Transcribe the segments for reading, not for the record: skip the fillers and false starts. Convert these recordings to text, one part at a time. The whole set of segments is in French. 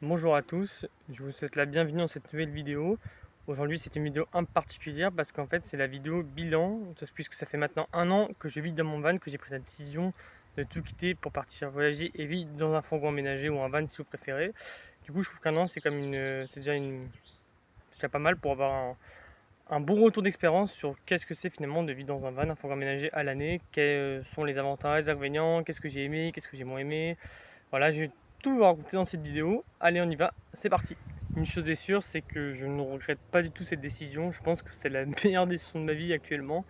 Bonjour à tous, je vous souhaite la bienvenue dans cette nouvelle vidéo. Aujourd'hui c'est une vidéo un peu particulière parce qu'en fait c'est la vidéo bilan, puisque ça fait maintenant un an que je vis dans mon van, que j'ai pris la décision de tout quitter pour partir voyager et vivre dans un fourgon aménagé ou un van si vous préférez. Du coup je trouve qu'un an c'est comme c'est déjà pas mal pour avoir un bon retour d'expérience sur qu'est-ce que c'est finalement de vivre dans un van, un fourgon aménagé à l'année, quels sont les avantages, les inconvénients, qu'est-ce que j'ai aimé, qu'est-ce que j'ai moins aimé. Voilà, je vais tout vous raconter dans cette vidéo. Allez, on y va, c'est parti. Une chose est sûre, c'est que je ne regrette pas du tout cette décision. Je pense que c'est la meilleure décision de ma vie actuellement.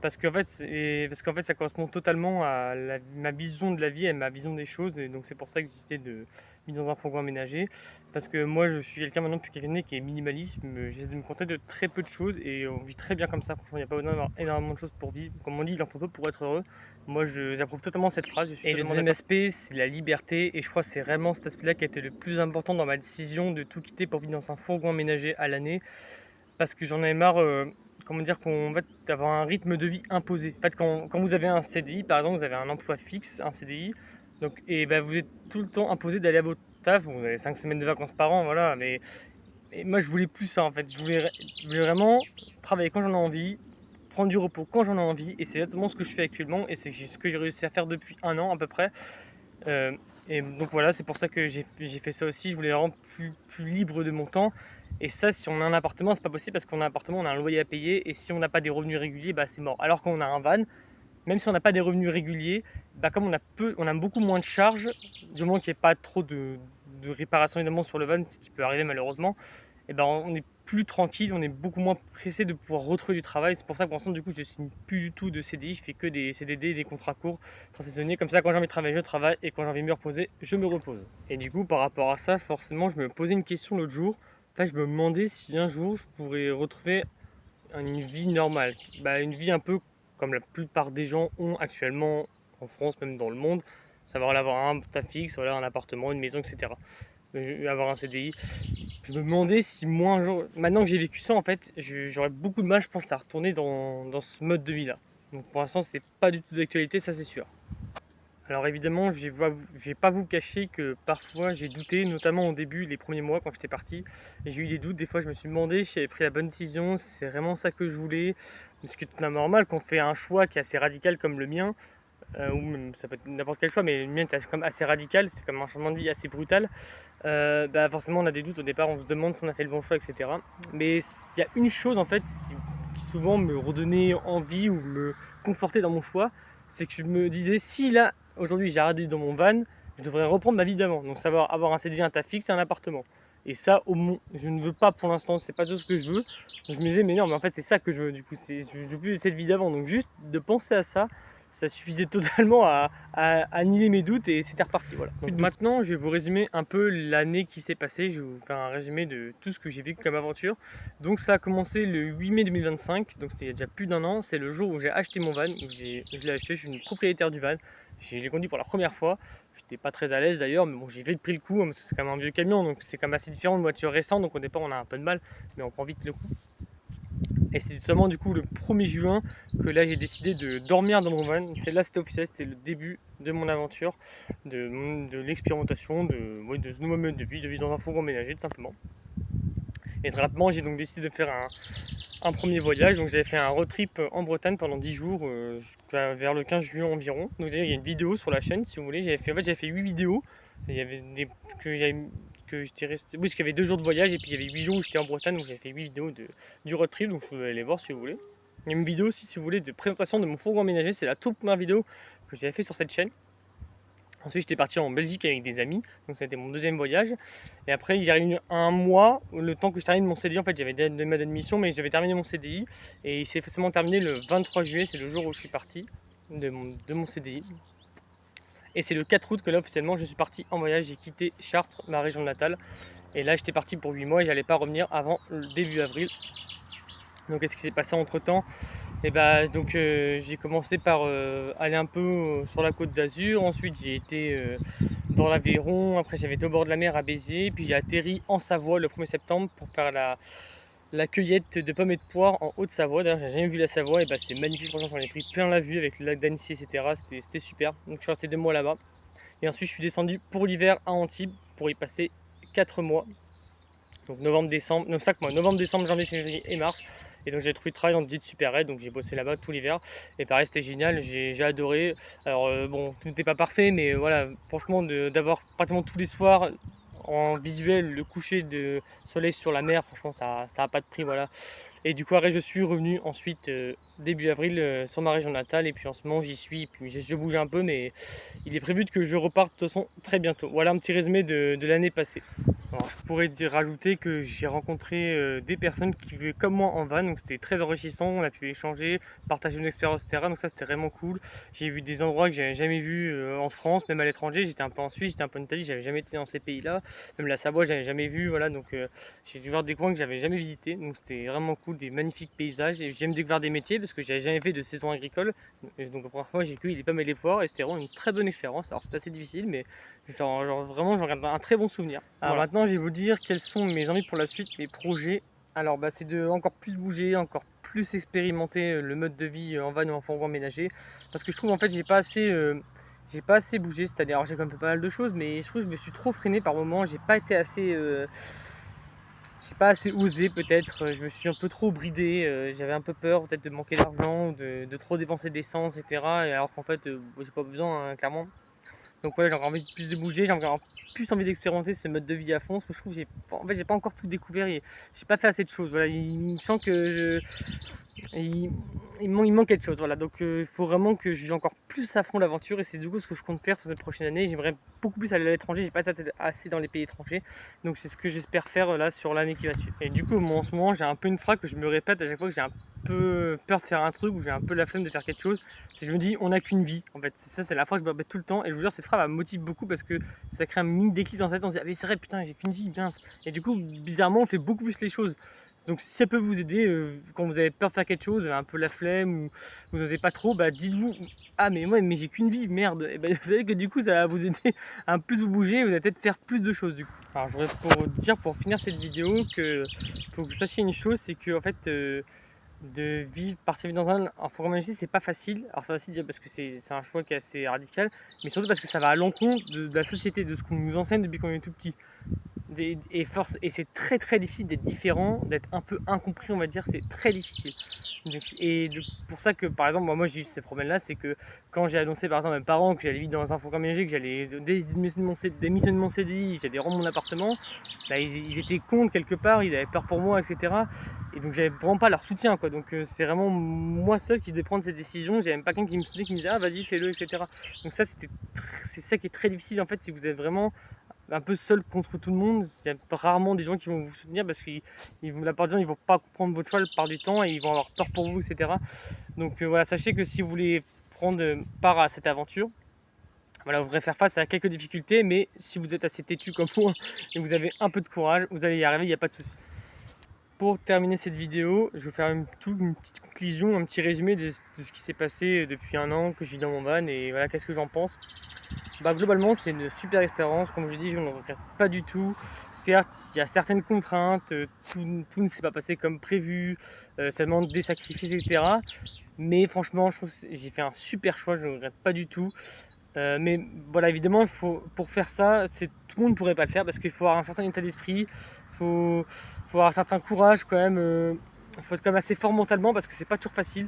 Parce qu'en fait, ça correspond totalement à ma vision de la vie et ma vision des choses. Et donc, c'est pour ça que j'ai décidé de vivre dans un fourgon aménagé. Parce que moi, je suis quelqu'un maintenant depuis quelques années qui est minimaliste. J'essaie de me contenter de très peu de choses et on vit très bien comme ça. Franchement, il n'y a pas besoin d'avoir énormément de choses pour vivre. Comme on dit, il en faut peu pour être heureux. Moi, j'approuve totalement cette phrase. Et le deuxième aspect, c'est la liberté. Et je crois que c'est vraiment cet aspect-là qui a été le plus important dans ma décision de tout quitter pour vivre dans un fourgon aménagé à l'année. Parce que j'en avais marre, comment dire, d'avoir un rythme de vie imposé. En fait, quand vous avez un CDI, par exemple, vous avez un emploi fixe, un CDI, donc, et ben, vous êtes tout le temps imposé d'aller à votre taf. Bon, vous avez 5 semaines de vacances par an, voilà, mais moi, je voulais plus ça, en fait. Je voulais vraiment travailler quand j'en ai envie, prendre du repos quand j'en ai envie, et c'est exactement ce que je fais actuellement, et c'est ce que j'ai réussi à faire depuis un an à peu près. Euh, et donc voilà, c'est pour ça que j'ai fait ça aussi. Je voulais vraiment plus libre de mon temps. Et ça, si on a un appartement, c'est pas possible parce qu'on a un appartement, on a un loyer à payer. Et si on n'a pas des revenus réguliers, bah c'est mort. Alors qu'on a un van, même si on n'a pas des revenus réguliers, bah comme on a beaucoup moins de charges, du moment qu'il n'y ait pas trop de réparation évidemment sur le van, ce qui peut arriver malheureusement, et ben on est plus tranquille, on est beaucoup moins pressé de pouvoir retrouver du travail. C'est pour ça que pour l'instant, du coup, je signe plus du tout de CDI, je fais que des CDD, des contrats courts, très saisonniers. Comme ça, quand j'ai envie de travailler, je travaille, et quand j'ai envie de me reposer, je me repose. Et du coup, par rapport à ça, forcément, je me posais une question l'autre jour. Enfin, je me demandais si un jour je pourrais retrouver une vie normale, bah, une vie un peu comme la plupart des gens ont actuellement en France, même dans le monde, savoir avoir un taf fixe, voilà, un appartement, une maison, etc. Avoir un CDI. Je me demandais si moi un jour, maintenant que j'ai vécu ça, en fait, j'aurais beaucoup de mal, je pense, à retourner dans ce mode de vie-là. Donc pour l'instant, c'est pas du tout d'actualité, ça c'est sûr. Alors évidemment, je vais pas vous cacher que parfois j'ai douté, notamment au début, les premiers mois quand j'étais parti. J'ai eu des doutes, des fois je me suis demandé si j'avais pris la bonne décision, si c'est vraiment ça que je voulais. Ce qui est tout à normal quand on fait un choix qui est assez radical comme le mien, ou même ça peut être n'importe quel choix, mais le mien est comme assez radical, c'est comme un changement de vie assez brutal. Bah forcément on a des doutes au départ, on se demande si on a fait le bon choix, etc. Mais il y a une chose en fait qui souvent me redonnait envie ou me confortait dans mon choix, c'est que je me disais si là aujourd'hui j'ai arrêté dans mon van, je devrais reprendre ma vie d'avant, donc savoir avoir un CDI, un taf fixe et un appartement. Et ça, je ne veux pas pour l'instant, c'est pas tout ce que je veux. Je me disais, mais non, mais en fait, c'est ça que je veux. Du coup, je veux plus cette vie d'avant. Donc, juste de penser à ça, ça suffisait totalement à annihiler mes doutes et c'était reparti. Voilà. Donc maintenant, je vais vous résumer un peu l'année qui s'est passée. Je vais vous faire un résumé de tout ce que j'ai vécu comme aventure. Donc ça a commencé le 8 mai 2025, donc c'était il y a déjà plus d'un an. C'est le jour où j'ai acheté mon van. Je l'ai acheté, je suis une propriétaire du van. Je l'ai conduit pour la première fois. J'étais pas très à l'aise d'ailleurs, mais bon, j'ai vite pris le coup, parce que c'est quand même un vieux camion, donc c'est quand même assez différent de voiture récente, donc au départ on a un peu de mal, mais on prend vite le coup. Et c'était seulement du coup le 1er juin que là j'ai décidé de dormir dans mon van. Là c'était officiel, c'était le début de mon aventure, de l'expérimentation, de ce nouveau mode de vie dans un fourgon ménager tout simplement. Et très rapidement j'ai donc décidé de faire un premier voyage. Donc j'avais fait un road trip en Bretagne pendant 10 jours, vers le 15 juillet environ. Donc d'ailleurs il y a une vidéo sur la chaîne si vous voulez. J'avais fait 8 vidéos. Il y avait des que j'étais resté. Oui, parce qu'il y avait 2 jours de voyage et puis il y avait 8 jours où j'étais en Bretagne, donc j'avais fait 8 vidéos du road trip, donc vous pouvez aller voir si vous voulez. Il y a une vidéo aussi si vous voulez de présentation de mon fourgon aménagé, c'est la toute première vidéo que j'avais fait sur cette chaîne. Ensuite, j'étais parti en Belgique avec des amis, donc ça a été mon deuxième voyage. Et après, il y a eu un mois, le temps que je termine mon CDI. En fait, j'avais des ma admission, mais j'avais terminé mon CDI. Et il s'est forcément terminé le 23 juillet, c'est le jour où je suis parti de mon CDI. Et c'est le 4 août que là, officiellement, je suis parti en voyage. J'ai quitté Chartres, ma région natale. Et là, j'étais parti pour 8 mois et j'allais pas revenir avant le début avril. Donc, qu'est-ce qui s'est passé entre temps? Et bah, donc j'ai commencé par aller un peu sur la côte d'Azur. Ensuite, j'ai été dans l'Aveyron. Après, j'avais été au bord de la mer à Béziers. Puis j'ai atterri en Savoie le 1er septembre pour faire la cueillette de pommes et de poires en Haute-Savoie. D'ailleurs, j'ai jamais vu la Savoie. Et bah, c'est magnifique. Franchement, j'en ai pris plein la vue avec le lac d'Annecy, etc. C'était super. Donc, je suis resté 2 mois là-bas. Et ensuite, je suis descendu pour l'hiver à Antibes pour y passer 4 mois. Donc novembre, décembre, non 5 mois, novembre, décembre, janvier, février et mars. Et donc j'ai trouvé de travail dans le guide Super-Aide, donc j'ai bossé là-bas tout l'hiver. Et pareil, c'était génial, j'ai adoré. Alors bon, tout n'était pas parfait, mais voilà, franchement, d'avoir pratiquement tous les soirs en visuel le coucher de soleil sur la mer, franchement, ça a pas de prix, voilà. Et du coup, après, je suis revenu ensuite début avril sur ma région natale. Et puis en ce moment, j'y suis. Puis je bouge un peu, mais il est prévu que je reparte de toute façon très bientôt. Voilà un petit résumé de l'année passée. Alors, je pourrais rajouter que j'ai rencontré des personnes qui vivaient comme moi en van, donc c'était très enrichissant, on a pu échanger, partager une expérience, etc. Donc ça c'était vraiment cool. J'ai vu des endroits que j'avais jamais vus en France, même à l'étranger. J'étais un peu en Suisse, j'étais un peu en Italie, j'avais jamais été dans ces pays-là. Même la Savoie, j'avais jamais vu, voilà. Donc j'ai dû voir des coins que j'avais jamais visités, donc c'était vraiment cool, des magnifiques paysages. Et j'aime découvrir des métiers parce que j'avais jamais fait de saison agricole. Et donc la première fois j'ai cueilli des pommes et des poires et c'était vraiment une très bonne expérience. Alors c'était assez difficile, mais vraiment, j'en garde un très bon souvenir. Alors voilà. Maintenant, je vais vous dire quelles sont mes envies pour la suite, mes projets. Alors, c'est de encore plus bouger, encore plus expérimenter le mode de vie en van ou en fourgon aménagé. Parce que je trouve en fait, j'ai pas assez bougé cette année. Alors, j'ai quand même fait pas mal de choses, mais je trouve que je me suis trop freiné par moments. J'ai pas été assez. J'ai pas assez osé peut-être, je me suis un peu trop bridé, j'avais un peu peur peut-être de manquer d'argent, de trop dépenser d'essence, etc. Et alors qu'en fait, j'ai pas besoin, hein, clairement. Donc voilà, j'ai encore envie de plus de bouger, j'ai encore plus envie d'expérimenter ce mode de vie à fond, parce que je trouve que j'ai pas encore tout découvert, et j'ai pas fait assez de choses. Voilà, il me semble que il manque quelque chose. Voilà, donc il faut vraiment que je vive encore plus à fond l'aventure, et c'est du coup ce que je compte faire sur cette prochaine année. J'aimerais beaucoup plus aller à l'étranger, j'ai pas assez dans les pays étrangers, donc c'est ce que j'espère faire là sur l'année qui va suivre. Et du coup, moi en ce moment, j'ai un peu une phrase que je me répète à chaque fois que j'ai un peu peur de faire un truc ou j'ai un peu la flemme de faire quelque chose. Je me dis, on n'a qu'une vie, en fait. C'est la phrase que je me répète tout le temps. Et je vous jure, cette phrase me motive beaucoup parce que ça crée un mini déclic dans sa tête. On se dit, ah, mais c'est vrai, putain, j'ai qu'une vie, mince. Et du coup, bizarrement, on fait beaucoup plus les choses. Donc, si ça peut vous aider quand vous avez peur de faire quelque chose, vous avez un peu la flemme ou vous n'osez pas trop, bah dites-vous, ah, mais moi, mais j'ai qu'une vie, merde. Et bah, vous savez que du coup, ça va vous aider à un peu vous bouger. Vous allez peut-être faire plus de choses, du coup. Alors, je voudrais pour dire, pour finir cette vidéo, que faut que vous sachiez une chose, c'est que, en fait, de vivre, partir vivre dans un fourgon aménagé, c'est pas facile. Alors c'est pas facile déjà parce que c'est un choix qui est assez radical, mais surtout parce que ça va à l'encontre de la société, de ce qu'on nous enseigne depuis qu'on est tout petit. Et c'est très très difficile d'être différent, d'être un peu incompris, on va dire, c'est très difficile. Pour ça que par exemple, moi j'ai eu ces problèmes-là, c'est que quand j'ai annoncé par exemple à mes parents que j'allais vivre dans un fourgon aménagé, que j'allais démissionner de mon CDI, j'allais rendre mon appartement, bah, ils étaient contre quelque part, ils avaient peur pour moi, etc. Et donc j'avais vraiment pas leur soutien, quoi. Donc c'est vraiment moi seul qui devais prendre cette décision. J'avais même pas quelqu'un qui me soutenait, qui me disait ah vas-y fais-le, etc. Donc ça c'est ça qui est très difficile en fait, si vous êtes vraiment un peu seul contre tout le monde. Il y a rarement des gens qui vont vous soutenir parce que la plupart du temps ils vont pas comprendre votre choix la plupart du temps et ils vont avoir peur pour vous, etc. Donc voilà, sachez que si vous voulez prendre part à cette aventure, voilà, vous devrez faire face à quelques difficultés, mais si vous êtes assez têtu comme moi et vous avez un peu de courage, vous allez y arriver, il n'y a pas de souci. Pour terminer cette vidéo, je vais faire une petite conclusion, un petit résumé de ce qui s'est passé depuis un an que je vis dans mon van et voilà, qu'est-ce que j'en pense. Globalement, c'est une super expérience. Comme je dis, je ne regrette pas du tout. Certes, il y a certaines contraintes, tout ne s'est pas passé comme prévu, ça demande des sacrifices, etc. Mais franchement, je trouve que j'ai fait un super choix, je ne regrette pas du tout. Mais voilà, évidemment, pour faire ça, tout le monde ne pourrait pas le faire parce qu'il faut avoir un certain état d'esprit, il faut avoir un certain courage quand même. Il faut être quand même assez fort mentalement parce que c'est pas toujours facile.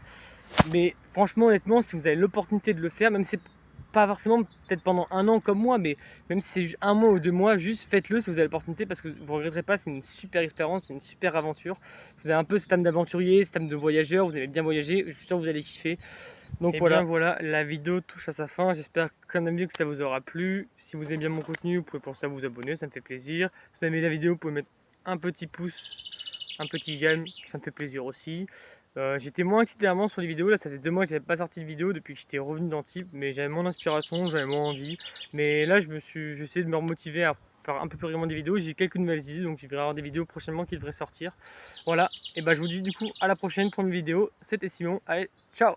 Mais franchement, honnêtement, si vous avez l'opportunité de le faire, même si c'est pas forcément peut-être pendant un an comme moi, mais même si c'est juste un mois ou 2 mois, juste faites-le si vous avez l'opportunité parce que vous ne regretterez pas, c'est une super expérience, c'est une super aventure. Vous avez un peu cette âme d'aventurier, cette âme de voyageur, vous allez bien voyager, je suis sûr que vous allez kiffer. Donc voilà, la vidéo touche à sa fin. J'espère comme d'habitude que ça vous aura plu. Si vous aimez bien mon contenu, vous pouvez penser à vous abonner, ça me fait plaisir. Si vous aimez la vidéo, vous pouvez mettre un petit pouce, un petit j'aime, ça me fait plaisir aussi. J'étais moins excité avant sur les vidéos, là ça fait 2 mois que j'avais pas sorti de vidéo depuis que j'étais revenu d'Antibes, mais j'avais moins d'inspiration, j'avais moins envie. Mais là j'essaie de me remotiver à faire un peu plus régulièrement des vidéos, j'ai quelques nouvelles idées, donc il va y avoir des vidéos prochainement qui devraient sortir. Voilà, et je vous dis du coup à la prochaine pour une vidéo, c'était Simon, allez, ciao!